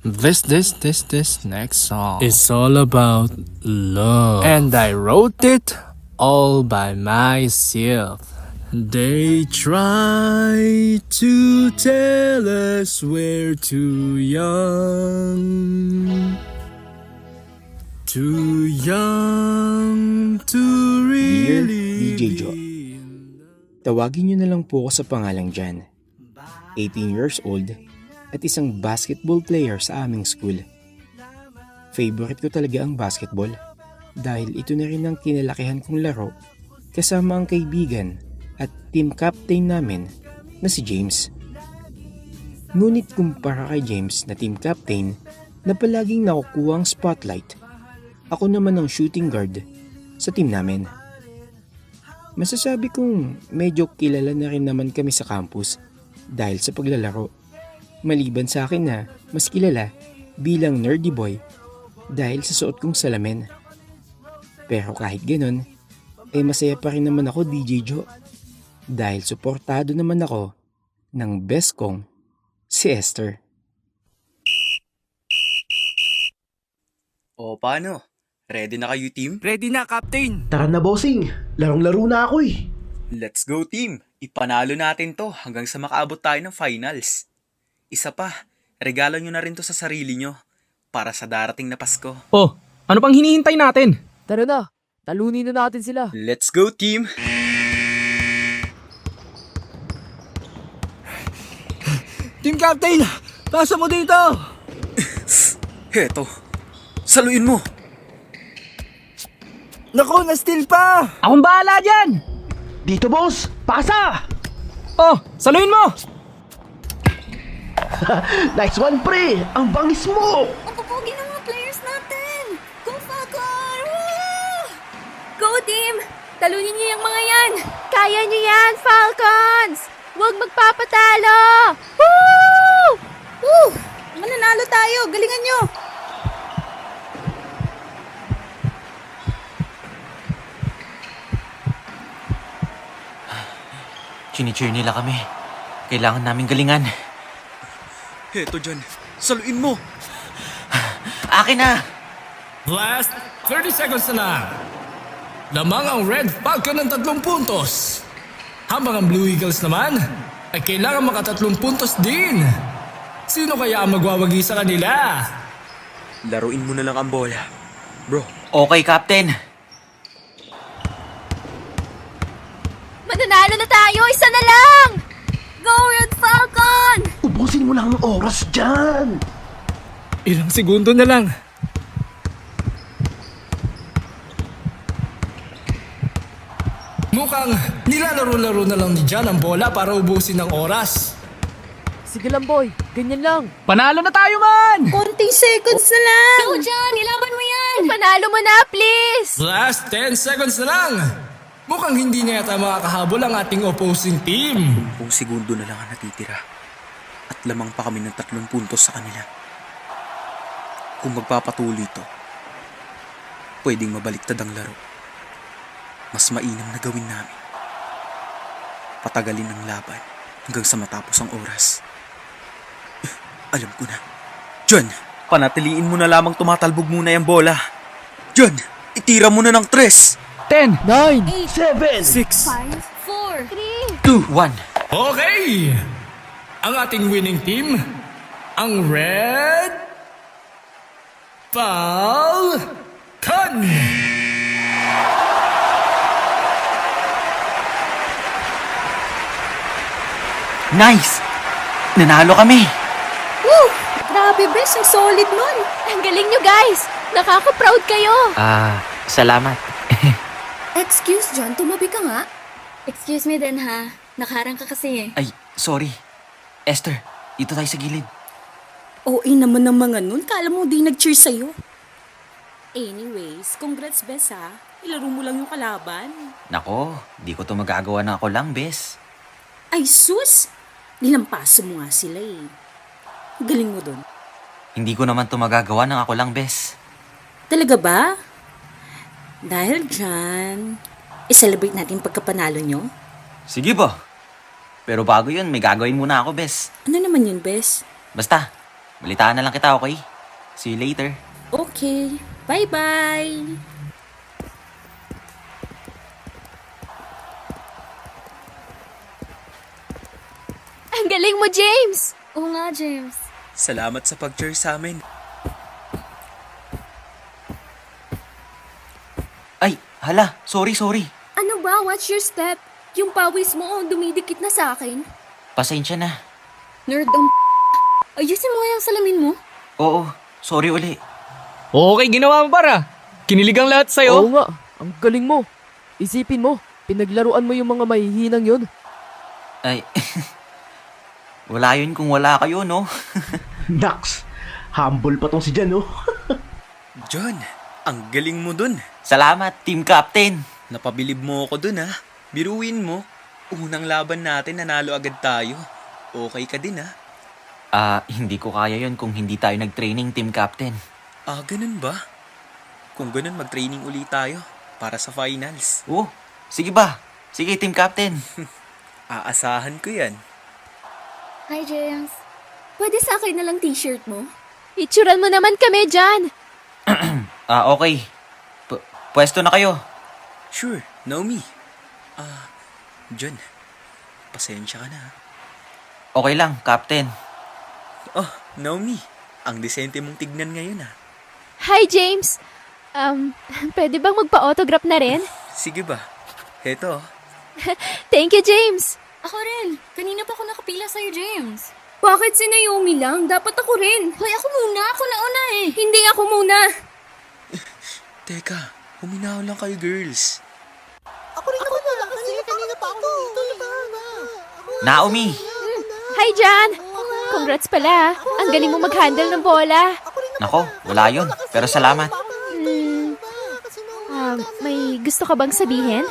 This next song It's all about love. and I wrote it all by myself. They try to tell us we're too young. Too young to Dear really DJ Jo, tawagin niyo na lang po ako sa pangalang Jan. 18 years old at isang basketball player sa aming school. Favorite ko talaga ang basketball dahil ito na rin ang kinalakihan kong laro kasama ang kaibigan at team captain namin na si James. Ngunit kumpara kay James na team captain na palaging nakukuha ang spotlight, ako naman ang shooting guard sa team namin. Masasabi kong medyo kilala na rin naman kami sa campus dahil sa paglalaro. Maliban sa akin na mas kilala bilang nerdy boy dahil sa suot kong salamin. Pero kahit ganun, masaya pa rin naman ako DJ Jo dahil suportado naman ako ng best kong si Esther. O paano? Ready na kayo, team? Ready na, Captain! Tara na, bossing. Larong-laro na ako eh. Let's go, team! Ipanalo natin to hanggang sa makaabot tayo ng finals. Isa pa, regalo nyo na rin to sa sarili nyo para sa darating na Pasko. Oh, ano pang hinihintay natin? Tara na, talunin na natin sila. Let's go, team! Team Captain! Pasa mo dito! Heto, saluin mo! Naku, na-steal pa! Akong bahala dyan! Dito, boss. Pasa! Oh, saluhin mo! Nice one, pre. Ang bangis mo. Ang pupugi ng mga players natin! Go Falcon! Woo! Go team! Talunin niyo yung mga yan! Kaya nyo yan, Falcons! Huwag magpapatalo! Woo! Woo! Mananalo tayo! Galingan nyo! Chini-cheer nila kami. Kailangan namin galingan. Heto dyan, saluin mo! Akin na! Last 30 seconds na lang. Lamang ang Red Falcon ng 3 puntos. Habang ang Blue Eagles naman ay kailangan maka3 puntos din. Sino kaya ang magwawagi sa kanila? Laruin mo na lang ang bola. Bro, Okay, Captain. Mananalo na tayo! Isa na lang! Go Red Falcon! Ubusin mo lang ang oras dyan. Ilang segundo na lang. Mukhang nilalaro-laro na lang ni Jan ang bola para ubusin ang oras. Sige lang, boy. Ganyan lang. Panalo na tayo man! Konting seconds na lang! Go, John! Ilaban mo yan! Panalo mo na, please! Last 10 seconds na lang. Mukhang hindi na yata makakahabol ang ating opposing team. 10 segundo na lang ang natitira. At lamang pa kami ng 3 puntos sa kanila. Kung magpapatuloy ito, pwedeng mabaliktad ang laro. Mas mainam na gawin namin. Patagalin ang laban hanggang sa matapos ang oras. Alam ko na. John, panatiliin mo na lamang tumatalbog muna yung bola. John, itira mo na ng 3. 10, 9, 7, 6, 5, 4, 2, 1. Okay! Ang ating winning team, ang Red Falcon! Nice! Nanalo kami! Woo! Grabe, bes. Ang solid nun. Ang galing nyo, guys! Nakaka-proud kayo! Salamat. Excuse, John. Tumabi ka nga. Excuse me din, ha? Nakaharang ka kasi eh. Ay, sorry. Esther, dito tayo sa gilid. OA naman ng mga nun. Kala mo di nag-cheer sa'yo. Anyways, congrats, bes, ha? Ilaro mo lang yung kalaban. Nako, di ko to magagawa na ako lang, bes. Ay, sus! Nilampaso mo nga sila eh. Galing mo dun. Hindi ko naman to magagawa ng ako lang, bes. Talaga ba? Dahil dyan, i-celebrate natin pagkapanalo nyo? Sige ba? Pero bago yun, may gagawin muna ako, bes. Ano naman yun, bes? Basta, Balitaan na lang kita, okay? See you later. Okay, bye-bye! Ang galing mo, James! Oo nga, James. Salamat sa pag-cheer sa amin. Ay, hala, sorry. Ano ba? Watch your step. Yung pawis mo, dumidikit na sa akin. Pasensya na. Nerd ang ayusin mo nga yung salamin mo. Oo, sorry uli. Okay, ginawa mo para. Kinilig ang lahat sa'yo. Oo nga, ang galing mo. Isipin mo, pinaglaruan mo yung mga mahihinang yun. Ay, wala yun kung wala kayo, no? Nax, humble pa tong si Jan, oh. John, ang galing mo dun. Salamat, team captain. Napabilib mo ako dun, ha? Biruin mo. Unang laban natin, nanalo agad tayo. Okay ka din, ha? Hindi ko kaya yun kung hindi tayo nag-training, team captain. Ganun ba? Kung ganun, mag-training ulit tayo para sa finals. Oh, sige ba? Sige, team captain. Aasahan ko yan. Hi, James. Pwede sa akin na lang t-shirt mo? Ituran mo naman kami dyan. Okay. Pwesto na kayo. Sure, Naomi. John, pasensya ka na, ha? Okay lang, captain. Oh, Naomi, ang disente mong tignan ngayon, ha? Hi, James. Pwede bang magpa-autograph na rin? Sige ba? Heto, oh. Thank you, James. Ako rin. Kanina pa ako nakapila sa'yo, James. Bakit si Naomi lang? Dapat ako rin. Hoy, ako muna. Ako nauna eh. Hindi ako muna. Teka, huminaw lang kayo, girls. Naomi! Hi, Jan. Congrats pala. Ang galing mo mag-handle ng bola. Nako, wala yun. Pero salamat. May gusto ka bang sabihin?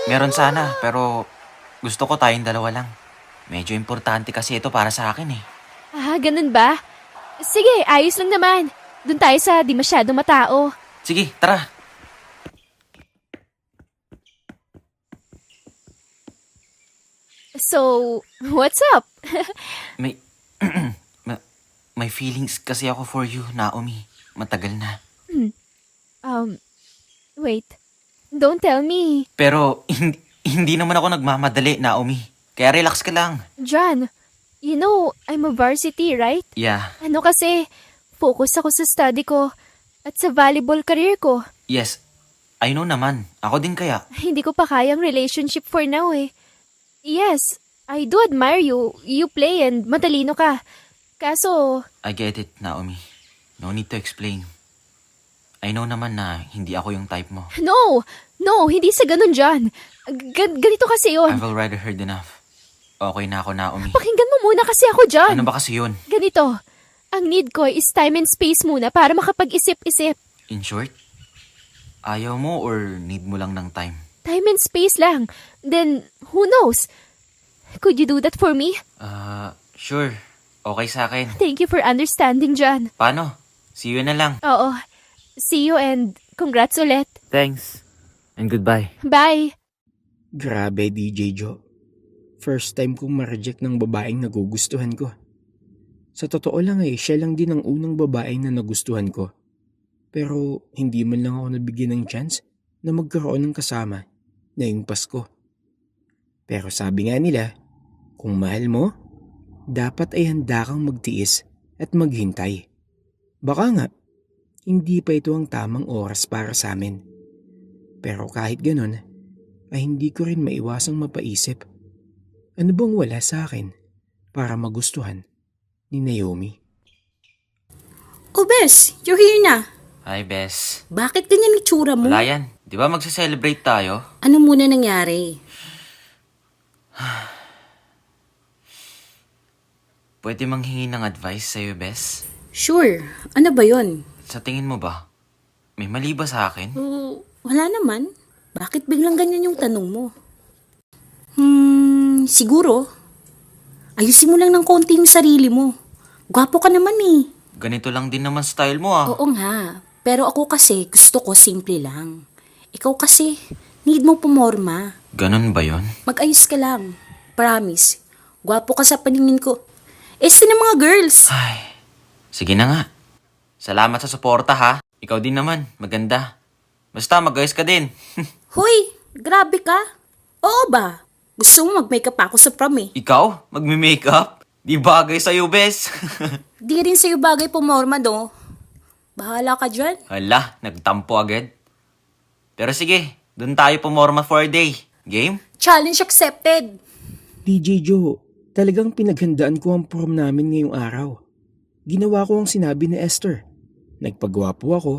Meron sana, pero gusto ko tayong dalawa lang. Medyo importante kasi ito para sa akin eh. Ganun ba? Sige, ayos lang naman. Doon tayo sa di masyadong matao. Sige, tara. So, what's up? May, may feelings kasi ako for you, Naomi. Matagal na. Wait. Don't tell me. Pero hindi naman ako nagmamadali, Naomi. Kaya relax ka lang. John, you know, I'm a varsity, right? Yeah, Ano kasi, focus ako sa study ko at sa volleyball career ko. yes. I know naman. Ako din kaya. Hindi ko pa kayang relationship for now eh. Yes, I do admire you. You play and matalino ka. Kaso, I get it, Naomi. No need to explain. I know naman na hindi ako yung type mo. no, hindi sa ganun, John. Ganito kasi yun. I've already heard enough. Okay na ako, Naomi. Pakinggan mo muna kasi ako, John. Ano ba kasi yun? Ganito, ang need ko is time and space muna para makapag-isip-isip. In short, ayaw mo or need mo lang ng time? Time and space lang. Then, who knows? Could you do that for me? Sure. Okay sa akin. Thank you for understanding, John. Paano? See you na lang. Oo. See you and congrats ulit. Thanks. And goodbye. Bye. Grabe, DJ Joe. First time kong ma-reject ng babaeng nagugustuhan ko. Sa totoo lang siya lang din ang unang babaeng na nagustuhan ko. Pero hindi man lang ako nabigyan ng chance na magkaroon ng kasama na yung Pasko. Pero sabi nga nila, kung mahal mo, dapat ay handa kang magtiis at maghintay. Baka nga, hindi pa ito ang tamang oras para sa amin. Pero kahit ganun, ay hindi ko rin maiwasang mapaisip, ano bang wala sa akin para magustuhan ni Naomi? Oh, Bes, you're here na. Hi, Bes. Bakit ganyan itsura mo? Wala yan. Di ba magsa-celebrate tayo? Ano muna nangyari? Pwede manghingi ng advice sa'yo, Bes? Sure. Ano ba yon? Sa tingin mo ba, may mali ba sa akin? Wala naman. Bakit biglang ganyan yung tanong mo? Siguro. Ayusin mo lang ng konti yung sarili mo. Gwapo ka naman eh. Ganito lang din naman style mo ah. Oo nga. Pero ako kasi gusto ko simple lang. Ikaw kasi, need mo pumorma. Ganun ba yon? Mag-ayos ka lang. Promise. Gwapo ka sa paningin ko. Sino ng mga girls? Ay, sige na nga. Salamat sa suporta ha. Ikaw din naman, maganda. Basta mag-ayos ka din. Hoy, grabe ka. Oo ba? Gusto mo mag-makeup ako sa prom eh. Ikaw? Magme-makeup? Di bagay sa'yo, bes. Di rin sa'yo bagay pumorma, no? Bahala ka dyan. Hala, nagtampo agad. Pero sige, dun tayo pumorma for a day. Game? Challenge accepted. DJ Joe, talagang pinaghandaan ko ang prom namin ngayong araw. Ginawa ko ang sinabi ni Esther. Nagpagwapo ako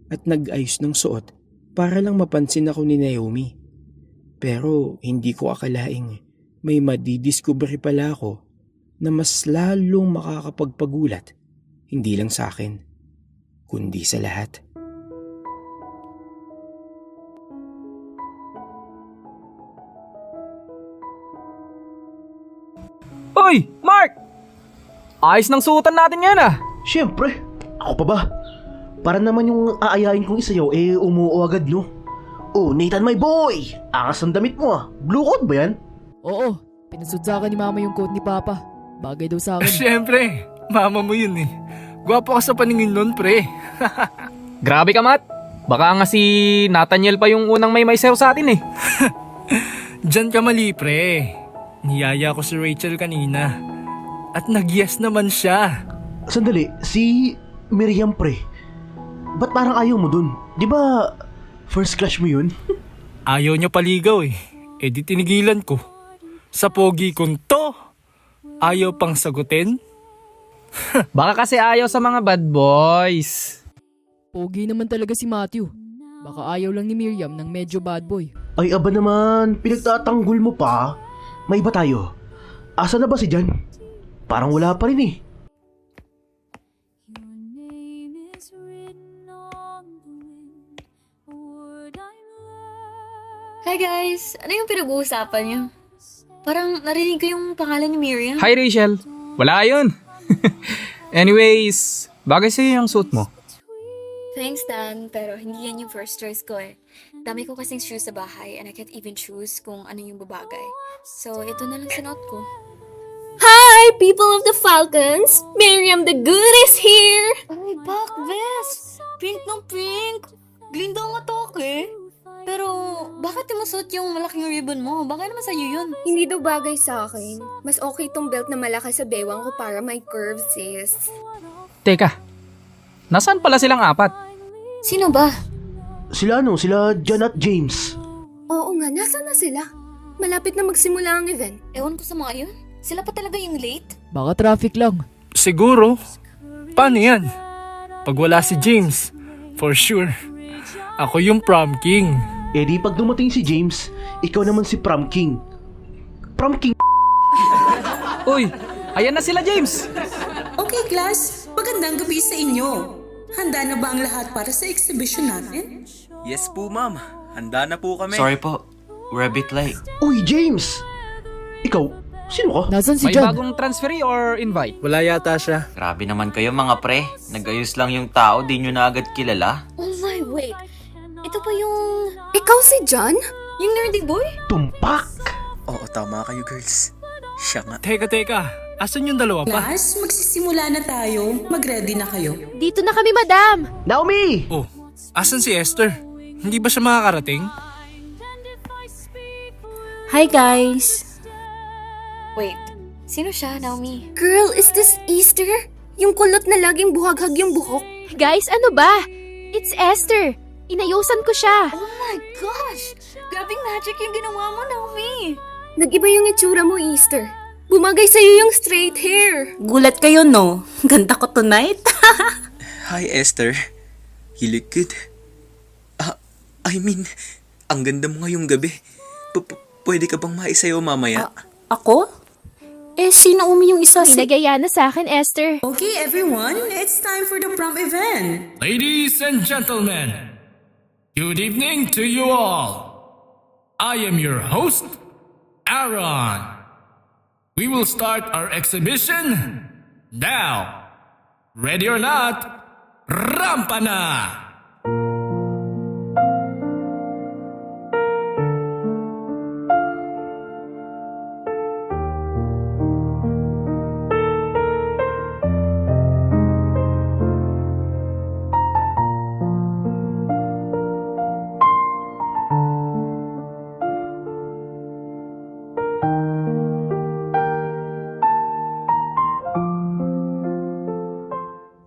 at nag-ayos ng suot para lang mapansin ako ni Naomi. Pero hindi ko akalaing may madidiscovery pala ako na mas lalong makakapagpagulat, hindi lang sa akin, kundi sa lahat. Hoy, Mark! Ayos ng suotan natin ngayon ah. Siyempre, ako pa ba? Para naman yung aayain kong isayaw umuo agad no? Oh, Nathan my boy! Angas ng damit mo ah. Blue coat ba yan? Oo, pinasud sa akin ni Mama yung coat ni Papa. Bagay daw sa akin. Siyempre, mama mo yun eh. Gwapo ka sa paningin nun, pre. Grabe ka, Matt. Baka nga si Nathaniel pa yung unang may sayaw sa atin eh. Diyan ka mali, pre. Niyaya ko si Rachel kanina. At nag-yes naman siya. Sandali, si Miriam pre. Ba't parang ayaw mo dun? Di ba first crush mo yun? Ayaw niya paligaw eh. E di tinigilan ko. Sa pogi kong to, ayaw pang sagutin. Baka kasi ayaw sa mga bad boys. Pogi naman talaga si Matthew. Baka ayaw lang ni Miriam ng medyo bad boy. Ay aba naman, pinagtatanggol mo pa. May iba tayo. Asa na ba si Jan? Parang wala pa rin eh. Hi guys! Ano yung pinag-uusapan niyo? Parang narinig ko yung pangalan ni Miriam. Hi, Rachel. Wala yun. Anyways, bagay sa'yo yung suit mo. Thanks, Dan. Pero hindi yan yung first choice ko eh. Dami ko kasing shoes sa bahay and I can't even choose kung ano yung babagay. So, ito na lang sinuot ko. Hi, people of the Falcons! Miriam the Good is here! Ay, back, Bes! Pink ng pink! Glinda ang atok eh. Pero, bakit mo suot yung malaking ribbon mo? Bagay naman sa'yo yun. Hindi daw bagay sa akin. Mas okay tong belt na malakas sa bewang ko para may curves, sis. Teka, nasaan pala silang apat? Sino ba? Sila Jan at James. Oo nga, nasa na sila? Malapit na magsimula ang event. Ewan ko sa mga yun. Sila pa talaga yung late? Baka traffic lang. Siguro. Paano yan? Pag wala si James, for sure. Ako yung prom king. Eh di pag dumating si James, ikaw naman si prom king. Prom king. Uy, ayan na sila, James. Okay, class. Magandang gabi sa inyo. Handa na ba ang lahat para sa exhibition natin? Yes po, ma'am. Handa na po kami. Sorry po, we're a bit late. Uy, James! Ikaw, sino ka? Nasaan si May Jan? bagong transferee or invite? Wala yata siya. Grabe naman kayo mga pre. Nag-ayos lang yung tao, di nyo na agad kilala. Oh my, wait. Ito pa yung... Ikaw si John? Yung nerdy boy? Tumpak! Oo, tama kayo, girls. Siya nga. Teka. Asan yung dalawa pa? Class, magsisimula na tayo. Mag-ready na kayo. Dito na kami, madam! Naomi! Oh, asan si Esther? Hindi ba siya makakarating? Hi, guys. Wait, sino siya, Naomi? Girl, is this Easter? Yung kulot na laging buhaghag yung buhok? Guys, ano ba? It's Esther! Inayusan ko siya! Oh my gosh! Grabing magic yung ginawa mo, Naomi! Nag-iba yung itsura mo, Easter. Bumagay sa'yo yung straight hair. Gulat kayo, no? Ganda ko tonight. Hi, Esther. You look good. Ang ganda mo ngayong gabi. Pwede ka bang maisayaw mamaya? Ako? Sino yung isa? Pinagaya na sa akin, Esther. Okay, everyone. It's time for the prom event. Ladies and gentlemen, good evening to you all. I am your host, Aaron. We will start our exhibition now. Ready or not, rampa na!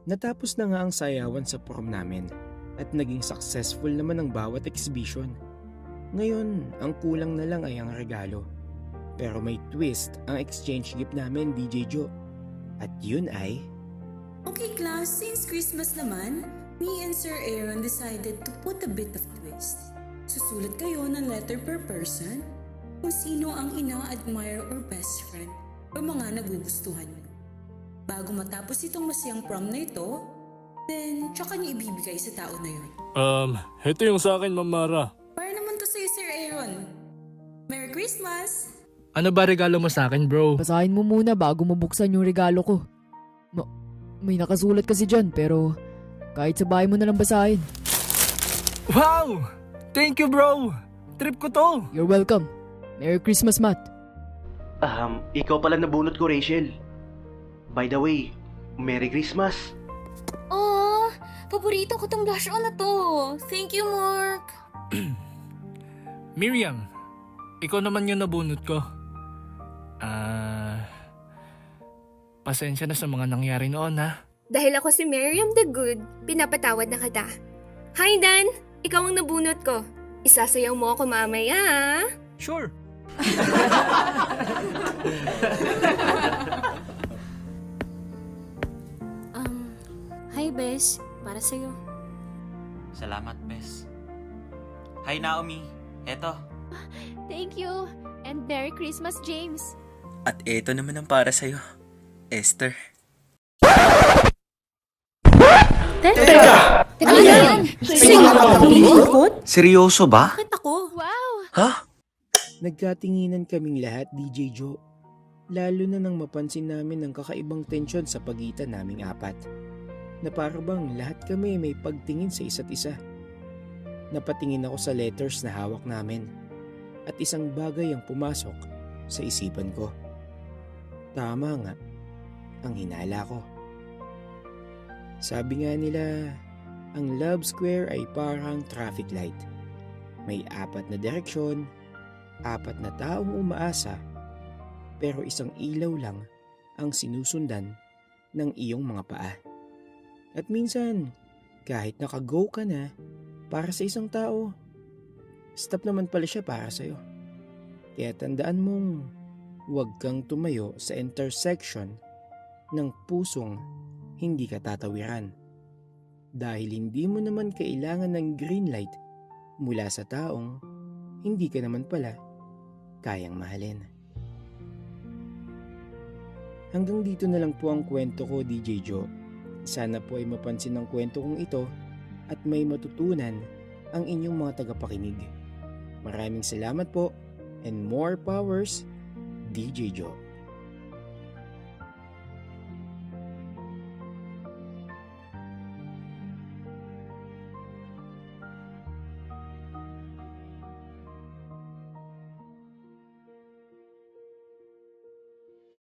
Natapos na nga ang sayawan sa prom namin at naging successful naman ang bawat exhibition. Ngayon, ang kulang na lang ay ang regalo. Pero may twist ang exchange gift namin, DJ Jo. At yun ay... Okay class, since Christmas naman, me and Sir Aaron decided to put a bit of twist. Susulat kayo ng letter per person kung sino ang ina-admire or best friend o mga nagugustuhan nyo. Bago matapos itong masayang prom na ito, then tsaka niyo ibibigay sa tao na yun. Ito yung sa akin, Ma'am Mara. Para naman to sa'yo, Sir Aaron. Merry Christmas! Ano ba regalo mo sa akin, bro? Basahin mo muna bago mo buksan yung regalo ko. May nakasulat kasi dyan pero kahit sa bahay mo na lang basahin. Wow! Thank you, bro! Trip ko to! You're welcome. Merry Christmas, Matt. Ikaw pala nabunot ko, Rachel. By the way, Merry Christmas. Oh, paborito ko tong blush on na to. Thank you, Mark. Miriam, ikaw naman yung nabunot ko. Pasensya na sa mga nangyari noon, ha? Dahil ako si Miriam the Good, pinapatawad na kita. Hi, Dan! Ikaw ang nabunot ko. Isasayaw mo ako mamaya, ha? Sure. Hi, Bes. Para sa'yo. Salamat, Bes. Hi, Naomi. Eto. Thank you. And Merry Christmas, James. At eto naman ang para sa'yo, Esther. Teka! Ano yan? Sino ka ba? Seryoso ba? Bakit ako? Wow! Ha? Nagkatinginan kaming lahat, DJ Jo. Lalo na nang mapansin namin ang kakaibang tensyon sa pagitan naming apat. Na para bang lahat kami may pagtingin sa isa't isa. Napatingin ako sa letters na hawak namin. At isang bagay ang pumasok sa isipan ko. Tama nga, ang hinala ko. Sabi nga nila, ang love square ay parang traffic light. May 4 na direksyon, 4 na taong umaasa, pero isang ilaw lang ang sinusundan ng iyong mga paa. At minsan, kahit naka-go ka na para sa isang tao, stop naman pala siya para sa'yo. Kaya tandaan mong huwag kang tumayo sa intersection ng pusong hindi ka tatawiran. Dahil hindi mo naman kailangan ng green light mula sa taong hindi ka naman pala kayang mahalin. Hanggang dito na lang po ang kwento ko, DJ Jo. Sana po ay mapansin ang kwento kong ito at may matutunan ang inyong mga tagapakinig. Maraming salamat po and more powers, DJ Jo.